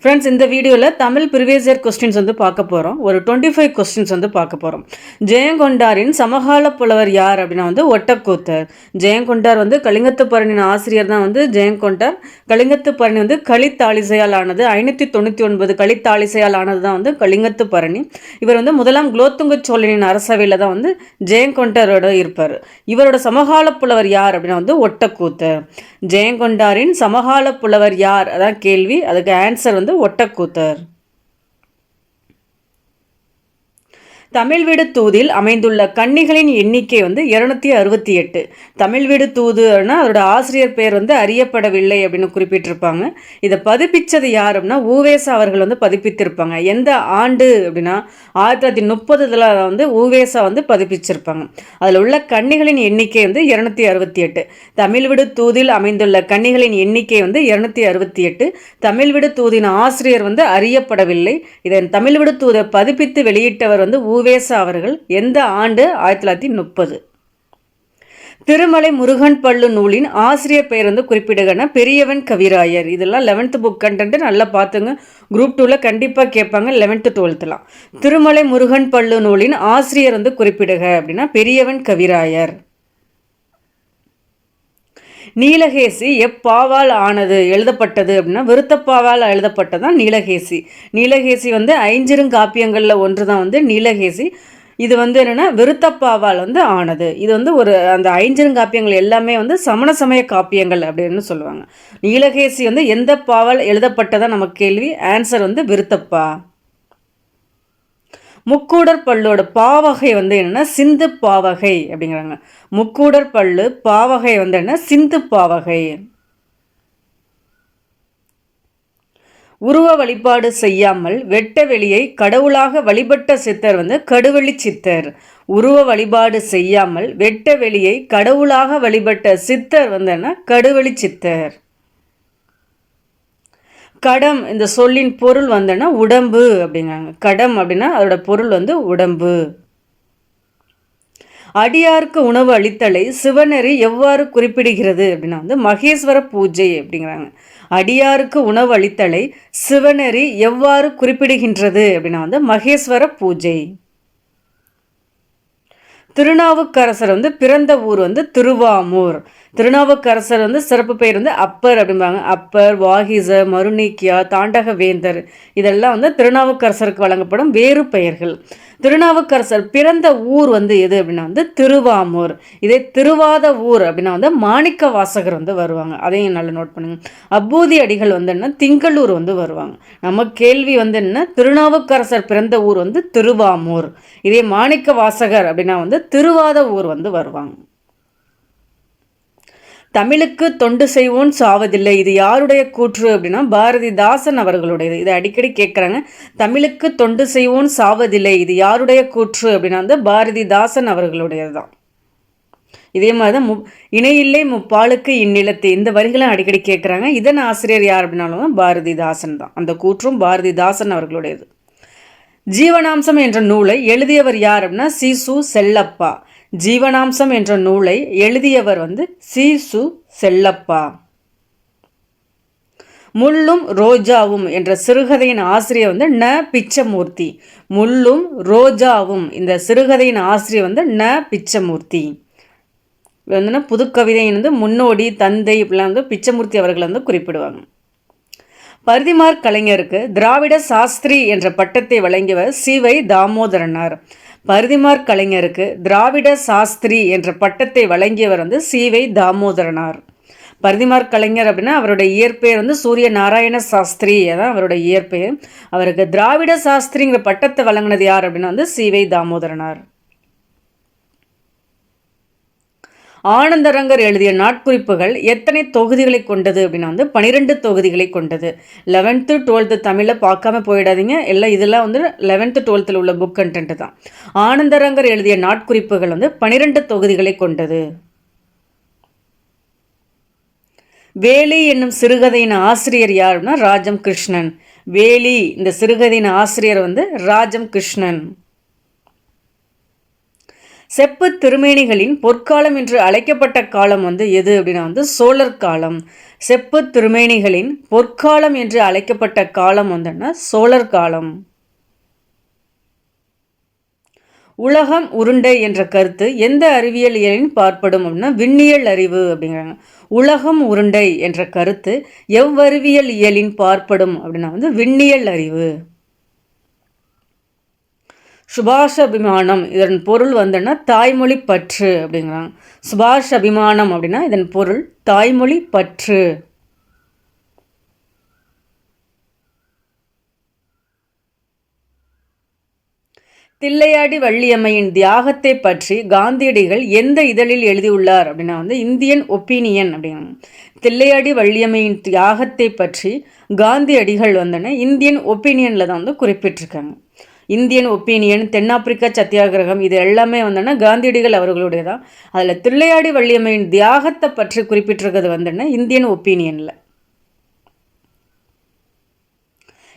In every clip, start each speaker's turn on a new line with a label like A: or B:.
A: Friends, இந்த வீடியோவில் Tamil previous year questions வந்து பார்க்க போகிறோம். ஒரு 25 கொஸ்டின்ஸ் வந்து பார்க்க போகிறோம். ஜெயங்கொண்டாரின் சமகால புலவர் யார் அப்படின்னா வந்து ஒட்டக்கூத்தர். ஜெயங்கொண்டார் வந்து கலிங்கத்துப்பரணின் ஆசிரியர் தான் வந்து ஜெயங்கொண்டார். கலிங்கத்துப்பரணி வந்து களித்தாளிசையால் ஆனது. 599 களித்தாளிசையால் ஆனது தான் வந்து கலிங்கத்துப்பரணி. இவர் வந்து முதலாம் குலோத்துங்க சோழனின் அரசவையில் தான் வந்து ஜெயங்கொண்டாரோட இருப்பார். இவரோட சமகால புலவர் யார் அப்படின்னா வந்து ஒட்டக்கூத்தர். ஜெயங்கொண்டாரின் சமகால புலவர் யார் அதான் கேள்வி. அதுக்கு ஆன்சர் வந்து ஒட்டக்கூத்தர். தமிழ் வீடு தூதில் அமைந்துள்ள கன்னிகளின் எண்ணிக்கை வந்து 268. தமிழ் வீடு தூதுன்னா அதோட ஆசிரியர் பெயர் வந்து அறியப்படவில்லை அப்படின்னு குறிப்பிட்டிருப்பாங்க. இதை பதிப்பிச்சது யார் அப்படின்னா ஊவேசா அவர்கள் வந்து பதிப்பித்திருப்பாங்க. எந்த ஆண்டு அப்படின்னா 1930 வந்து ஊவேசா வந்து பதிப்பிச்சிருப்பாங்க. அதில் உள்ள கன்னிகளின் எண்ணிக்கை வந்து 268. தமிழ் வீடு தூதில் அமைந்துள்ள கன்னிகளின் எண்ணிக்கை வந்து 268. தமிழ் வீடு தூதின் ஆசிரியர் வந்து அறியப்படவில்லை. இதன் தமிழ் வீடு தூதை பதிப்பித்து வெளியிட்டவர் வந்து ஊவேசா அவர்கள். எந்த ஆண்டு? 1930. திருமலை முருகன் பள்ளு நூலின் ஆசிரியர் பெயர் வந்து குறிப்பிடுகன்னா பெரியவன் கவிராயர். இதெல்லாம் 11th புக் கண்டென்ட் நல்லா பார்த்துங்க. குரூப் 2ல் கண்டிப்பாக கேட்பாங்க. 11th 12thலாம் திருமலை முருகன் பள்ளு நூலின் ஆசிரியர் வந்து குறிப்பிடுக அப்படின்னா பெரியவன் கவிராயர். நீலகேசி எப்பாவால் ஆனது எழுதப்பட்டது அப்படின்னா விருத்தப்பாவால் எழுதப்பட்டதான் நீலகேசி. நீலகேசி வந்து ஐஞ்சிறுங்காப்பியங்களில் ஒன்று தான் வந்து நீலகேசி. இது வந்து என்னென்னா விருத்தப்பாவால் வந்து ஆனது. இது வந்து ஒரு அந்த ஐஞ்சிறுங்காப்பியங்கள் எல்லாமே வந்து சமண சமய காப்பியங்கள் அப்படின்னு சொல்லுவாங்க. நீலகேசி வந்து எந்த பாவால் எழுதப்பட்டதான் நமக்கு கேள்வி. ஆன்சர் வந்து விருத்தப்பா. முக்கூடர் பல்லோட பாவகை வந்து என்னன்னா சிந்து பாவகை அப்படிங்கிறாங்க. முக்கூடர் பல்லு பாவகை வந்து என்ன? சிந்து பாவகை. உருவ வழிபாடு செய்யாமல் வெட்ட வெளியை கடவுளாக வழிபட்ட சித்தர் வந்து கடுவெளி சித்தர். உருவ வழிபாடு செய்யாமல் வெட்ட வெளியை கடவுளாக வழிபட்ட சித்தர் வந்து என்ன? கடுவெளி சித்தர். கடம் இந்த சொல்லின் பொருள் வந்துன்னா உடம்பு அப்படிங்கிறாங்க. கடம் அப்படின்னா அதோட பொருள் வந்து உடம்பு. அடியாருக்கு உணவு அளித்தலை சிவநெறி எவ்வாறு குறிப்பிடுகிறது அப்படின்னா வந்து மகேஸ்வர பூஜை அப்படிங்கிறாங்க. அடியாருக்கு உணவு அளித்தலை சிவநெறி எவ்வாறு குறிப்பிடுகின்றது அப்படின்னா வந்து மகேஸ்வர பூஜை. திருநாவுக்கரசர் வந்து பிறந்த ஊர் வந்து திருவாமூர். திருநாவுக்கரசர் வந்து சிறப்பு பெயர் வந்து அப்பர் அப்படிம்பாங்க. அப்பர், வாகிசர், மருநீக்கியா, தாண்டக வேந்தர் இதெல்லாம் வந்து திருநாவுக்கரசருக்கு வழங்கப்படும் வேறு பெயர்கள். திருநாவுக்கரசர் பிறந்த ஊர் வந்து எது அப்படின்னா வந்து திருவாமூர். இதே திருவாத ஊர் அப்படின்னா வந்து மாணிக்க வாசகர் வந்து வருவாங்க. அதையும் நல்லா நோட் பண்ணுங்க. அப்பூதி அடிகள் வந்து என்ன? திங்களூர் வந்து வருவாங்க. நம்ம கேள்வி வந்து என்ன? திருநாவுக்கரசர் பிறந்த ஊர் வந்து திருவாமூர். இதே மாணிக்க வாசகர் அப்படின்னா வந்து திருவாத ஊர் வந்து வருவாங்க. தமிழுக்கு தொண்டு செய்வோன் சாவதில்லை. இது யாருடைய கூற்று அப்படின்னா பாரதிதாசன் அவர்களுடையது. இதை அடிக்கடி கேட்குறாங்க. தமிழுக்கு தொண்டு செய்வோன் சாவதில்லை இது யாருடைய கூற்று அப்படின்னா வந்து பாரதிதாசன் அவர்களுடையது தான். இதே மாதிரி தான் இணையில்லை முப்பாலுக்கு இந்நிலத்து இந்த வரிகளும் அடிக்கடி கேட்குறாங்க. இதன் ஆசிரியர் யார் அப்படின்னாலும் பாரதிதாசன் தான். அந்த கூற்றும் பாரதிதாசன் அவர்களுடையது. ஜீவனாம்சம் என்ற நூலை எழுதியவர் யார் அப்படின்னா சீசு செல்லப்பா. ஜீவனாம்சம் என்ற நூலை எழுதியவர் வந்து சீசு செல்லப்பா. முள்ளும் ரோஜாவும் என்ற சிறுகதையின் ஆசிரியர் வந்து ந பிச்சமூர்த்தி. முள்ளும் ரோஜாவும் இந்த சிறுகதையின் ஆசிரியர் வந்து ந பிச்சமூர்த்தி. வந்து புதுக்கவிதையின் வந்து முன்னோடி தந்தை இப்படிலாம் வந்து பிச்சமூர்த்தி அவர்கள் வந்து குறிப்பிடுவாங்க. பரிதிமார் கலைஞருக்கு திராவிட சாஸ்திரி என்ற பட்டத்தை வழங்கியவர் சி.வை. தாமோதரனார். பரிதிமார் கலைஞருக்கு திராவிட சாஸ்திரி என்ற பட்டத்தை வழங்கியவர் வந்து சி.வை. தாமோதரனார். பரிதிமார் கலைஞர் அப்படின்னா அவருடைய இயற்பெயர் வந்து சூரிய நாராயண சாஸ்திரி. அதான் அவருடைய இயற்பெயர். அவருக்கு திராவிட சாஸ்திரிங்கிற பட்டத்தை வழங்கினது யார் அப்படின்னா வந்து சி.வை. தாமோதரனார். ஆனந்தரங்கர் எழுதிய நாட்குறிப்புகள் எத்தனை தொகுதிகளை கொண்டது அப்படின்னா வந்து 12 தொகுதிகளை கொண்டது. 11th 12th தமிழில் பார்க்காம போயிடாதீங்க. எல்லாம் இதெல்லாம் வந்து 11th 12th உள்ள புக் கண்டென்ட் தான். ஆனந்தரங்கர் எழுதிய நாட்குறிப்புகள் வந்து 12 தொகுதிகளை கொண்டது. வேலி என்னும் சிறுகதையின் ஆசிரியர் யாருன்னா ராஜம் கிருஷ்ணன். வேலி இந்த சிறுகதையின் ஆசிரியர் வந்து ராஜம் கிருஷ்ணன். செப்பு திருமேனிகளின் பொற்காலம் என்று அழைக்கப்பட்ட காலம் வந்து எது அப்படின்னா வந்து சோழர் காலம். செப்பு திருமேனிகளின் பொற்காலம் என்று அழைக்கப்பட்ட காலம் வந்துன்னா சோழர் காலம். உலகம் உருண்டை என்ற கருத்து எந்த அறிவியல் இயலின் பார்ப்படும் அப்படின்னா விண்ணியல் அறிவு அப்படிங்கிறாங்க. உலகம் உருண்டை என்ற கருத்து எவ்வறிவியல் இயலின் பார்ப்படும் அப்படின்னா வந்து விண்ணியல் அறிவு. சுபாஷ அபிமானம் இதன் பொருள் வந்துன்னா தாய்மொழி பற்று அப்படிங்கிறாங்க. சுபாஷ் அபிமானம் அப்படின்னா இதன் பொருள் தாய்மொழி பற்று. தில்லையாடி வள்ளியம்மையின் தியாகத்தை பற்றி காந்தியடிகள் எந்த இதழில் எழுதியுள்ளார் அப்படின்னா வந்து இந்தியன் ஒப்பீனியன் அப்படிங்கிறாங்க. தில்லையாடி வள்ளியம்மையின் தியாகத்தை பற்றி காந்தியடிகள் வந்துன்னா இந்தியன் ஒப்பீனியனில் தான் வந்து குறிப்பிட்டிருக்காங்க. இந்தியன் ஒப்பீனியன், தென்னாப்பிரிக்கா சத்தியாகிரகம் இது எல்லாமே வந்துன்னா காந்தியடிகள் அவர்களுடைய தான். அதில் தில்லையாடி வள்ளியம்மையின் தியாகத்தை பற்றி குறிப்பிட்டிருக்கிறது வந்துன்னா இந்தியன் ஒப்பீனியனில்.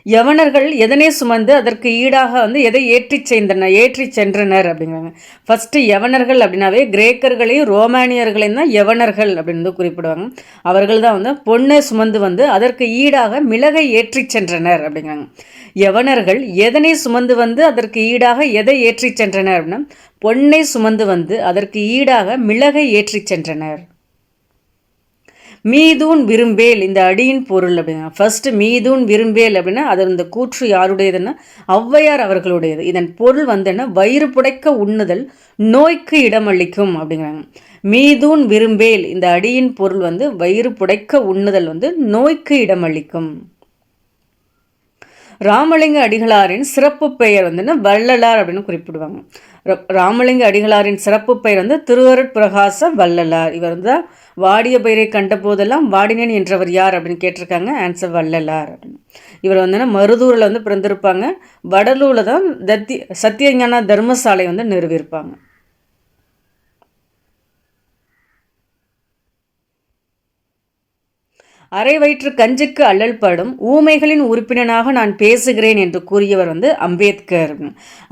A: யவனர்கள் எதனை சுமந்து அதற்கு ஈடாக வந்து எதை ஏற்றி சென்றனர் அப்படிங்கிறாங்க. ஃபஸ்ட்டு யவனர்கள் அப்படின்னாவே கிரேக்கர்களையும் ரோமானியர்களையும் தான் யவனர்கள் அப்படின்னு வந்து குறிப்பிடுவாங்க. அவர்கள் தான் வந்து பொண்ணை சுமந்து வந்து அதற்கு ஈடாக மிளகை ஏற்றி சென்றனர் அப்படிங்கிறாங்க. யவனர்கள் எதனை சுமந்து வந்து அதற்கு ஈடாக எதை ஏற்றி சென்றனர் அப்படின்னா பொன்னை சுமந்து வந்து அதற்கு ஈடாக மிளகை ஏற்றி சென்றனர். மீதூன் விரும்பேல் இந்த அடியின் பொருள் அப்படின்னா ஃபர்ஸ்ட் மீதூன் விரும்பேல் அப்படின்னா அது இந்த கூற்று யாருடையதுன்னா ஔவையார் அவர்களுடையது. இதன் பொருள் வந்துன்னா வயிறு புடைக்க உண்ணுதல் நோய்க்கு இடமளிக்கும் அப்படிங்கிறாங்க. மீதூன் விரும்பேல் இந்த அடியின் பொருள் வந்து வயிறு புடைக்க உண்ணுதல் வந்து நோய்க்கு இடமளிக்கும். ராமலிங்க அடிகளாரின் சிறப்பு பெயர் வந்துன்னா வள்ளலார் அப்படின்னு குறிப்பிடுவாங்க. ராமலிங்க அடிகளாரின் சிறப்பு பெயர் வந்து திருவருட்பிரகாச வள்ளலார். இவர் வந்து வாடிய பெயரை கண்ட போதெல்லாம் வாடினேன் என்றவர் யார் அப்படின்னு கேட்டிருக்காங்க. ஆன்சர் வள்ளலார் அப்படின்னு. இவர் வந்து மருதூரில் வந்து பிறந்திருப்பாங்க. வடலூரில் தான் சத்தியஞான தர்மசாலை வந்து நிறுவியிருப்பாங்க. அரை வயிற்று கஞ்சுக்கு அல்லல் படும் ஊமைகளின் உறுப்பினனாக நான் பேசுகிறேன் என்று கூறியவர் வந்து அம்பேத்கர்.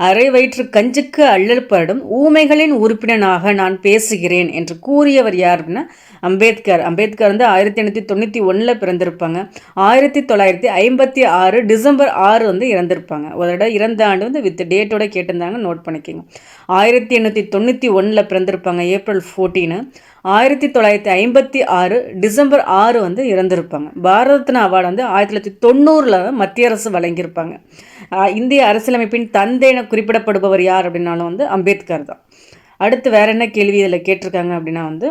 A: அரை வயிற்று கஞ்சுக்கு அல்லல் படும் ஊமைகளின் உறுப்பினனாக நான் பேசுகிறேன் என்று கூறியவர் யாருன்னா அம்பேத்கர். அம்பேத்கர் வந்து 1891 பிறந்திருப்பாங்க. 1956 டிசம்பர் 6 வந்து இறந்திருப்பாங்க. ஒரு இறந்த ஆண்டு வந்து வித் டேட்டோட கேட்டிருந்தாங்க, நோட் பண்ணிக்கோங்க. 1891 பிறந்திருப்பாங்க ஏப்ரல் 14. 1956 டிசம்பர் 6 வந்து இறந்திருப்பாங்க. பாரத ரத்னா அவார்டு வந்து 1990 மத்திய அரசு வழங்கியிருப்பாங்க. இந்திய அரசியலமைப்பின் தந்தை என குறிப்பிடப்படுபவர் யார் அப்படின்னாலும் வந்து அம்பேத்கர் தான். அடுத்து வேற என்ன கேள்வி இதில் கேட்டிருக்காங்க அப்படின்னா வந்து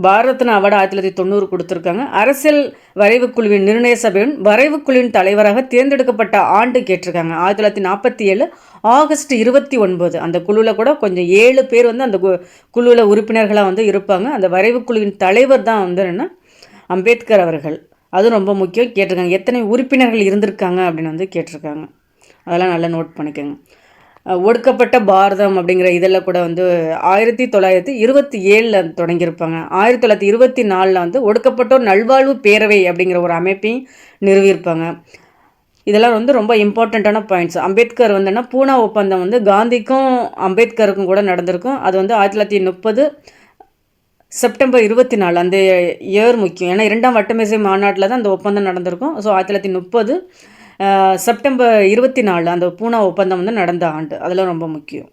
A: பாரத ரத்னா அவார்டு 1990 கொடுத்துருக்காங்க. அரசியல் வரைவு குழுவின் நிர்ணய சபையின் வரைவு குழுவின் தலைவராக தேர்ந்தெடுக்கப்பட்ட ஆண்டு கேட்டிருக்காங்க. 1947 ஆகஸ்ட் 29. அந்த குழுவில் கூட கொஞ்சம் 7 பேர் வந்து அந்த குழுவில் உறுப்பினர்களாக வந்து இருப்பாங்க. அந்த வரைவு குழுவின் தலைவர் தான் வந்து என்ன அம்பேத்கர் அவர்கள். அது ரொம்ப முக்கியம். கேட்டிருக்காங்க எத்தனை உறுப்பினர்கள் இருந்திருக்காங்க அப்படின்னு வந்து கேட்டிருக்காங்க. அதெல்லாம் நல்லா நோட் பண்ணிக்கோங்க. ஒடுக்கப்பட்ட பாரதம் அப்படிங்கிற இதில் கூட வந்து 1927 தொடங்கியிருப்பாங்க. 1924 வந்து ஒடுக்கப்பட்டோர் நல்வாழ்வு பேரவை அப்படிங்கிற ஒரு அமைப்பையும் நிறுவியிருப்பாங்க. இதெல்லாம் வந்து ரொம்ப இம்பார்ட்டண்ட்டான பாயிண்ட்ஸ். அம்பேத்கர் வந்துன்னா பூனா ஒப்பந்தம் வந்து காந்திக்கும் அம்பேத்கருக்கும் கூட நடந்திருக்கும். அது வந்து 1930 செப்டம்பர் 24 அந்த இயர் முக்கியம். ஏன்னா 2ஆம் வட்டமேசை மாநாட்டில் தான் அந்த ஒப்பந்தம் நடந்திருக்கும். ஸோ 1930 செப்டம்பர் 24 அந்த பூனா ஒப்பந்தம் வந்து நடந்த ஆண்டு. அதெல்லாம் ரொம்ப முக்கியம்.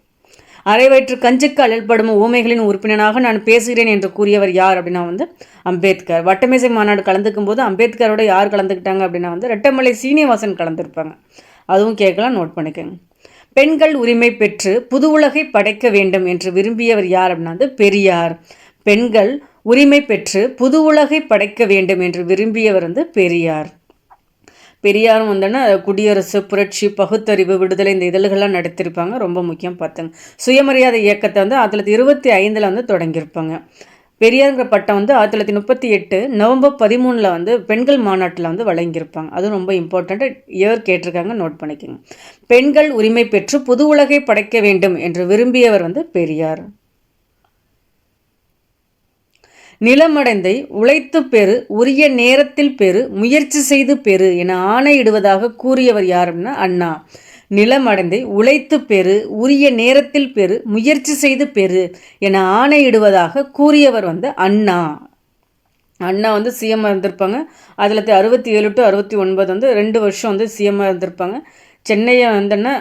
A: அரை வயிற்று கஞ்சுக்கு அல்லல்படும் ஊமைகளின் உறுப்பினராக நான் பேசுகிறேன் என்று கூறியவர் யார் அப்படின்னா வந்து அம்பேத்கர். வட்டமேசை மாநாடு கலந்துக்கும் போது அம்பேத்கரோட யார் கலந்துக்கிட்டாங்க அப்படின்னா வந்து ரெட்டமலை சீனிவாசன் கலந்துருப்பாங்க. அதுவும் கேட்கலாம், நோட் பண்ணிக்கோங்க. பெண்கள் உரிமை பெற்று புது உலகை படைக்க வேண்டும் என்று விரும்பியவர் யார் அப்படின்னா வந்து பெரியார். பெண்கள் உரிமை பெற்று புது உலகை படைக்க வேண்டும் என்று விரும்பியவர் வந்து பெரியார். பெரியாரும் வந்தோன்னா குடியரசு, புரட்சி, பகுத்தறிவு, விடுதலை இந்த இதழ்கள்லாம் நடத்திருப்பாங்க. ரொம்ப முக்கியம் பார்த்துங்க. சுயமரியாதை இயக்கத்தை வந்து 1925 வந்து தொடங்கியிருப்பாங்க. பெரியாருங்கிற பட்டம் வந்து 1938 நவம்பர் 13 வந்து பெண்கள் மாநாட்டில் வந்து வழங்கியிருப்பாங்க. அதுவும் ரொம்ப இம்பார்ட்டண்ட்டு இயர் கேட்டிருக்காங்க, நோட் பண்ணிக்கோங்க. பெண்கள் உரிமை பெற்று புது உலகை படைக்க வேண்டும் என்று விரும்பியவர் வந்து பெரியார். நிலமடைந்தை உழைத்து பெறு, உரிய நேரத்தில் பெறு, முயற்சி செய்து பெறு என ஆணையிடுவதாக கூறியவர் யார் அப்படின்னா அண்ணா. நிலமடந்தை உழைத்து பெறு, உரிய நேரத்தில் பெறு, முயற்சி செய்து பெறு என ஆணையிடுவதாக கூறியவர் வந்து அண்ணா. அண்ணா வந்து சிஎம் இருந்திருப்பாங்க. 1967 to 69 வந்து 2 வருஷம் வந்து சிஎம்மாக இருந்திருப்பாங்க. சென்னையை வந்துன்னா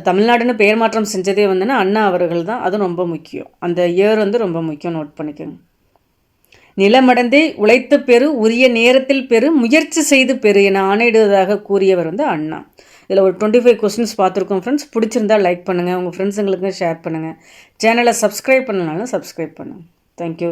A: தமிழ்நாடுன்னு பெயர் மாற்றம் செஞ்சதே வந்துன்னா அண்ணா அவர்கள் தான். அதுவும் ரொம்ப முக்கியம். அந்த இயர் வந்து ரொம்ப முக்கியம், நோட் பண்ணிக்கோங்க. நிலமடந்தை உழைத்து பெறு, உரிய நேரத்தில் பெறு, முயற்சி செய்து பெறு என ஆணையிடுவதாக கூறியவர் வந்து அண்ணா. இதில் ஒரு 25 கொஸ்டின்ஸ் பார்த்துருக்கோம் ஃப்ரெண்ட்ஸ். பிடிச்சிருந்தால் லைக் பண்ணுங்கள், உங்கள் ஃப்ரெண்ட்ஸுங்களுக்கு ஷேர் பண்ணுங்கள். சேனலை சப்ஸ்கிரைப் பண்ணனாலும் சப்ஸ்கிரைப் பண்ணுங்கள். தேங்க்யூ.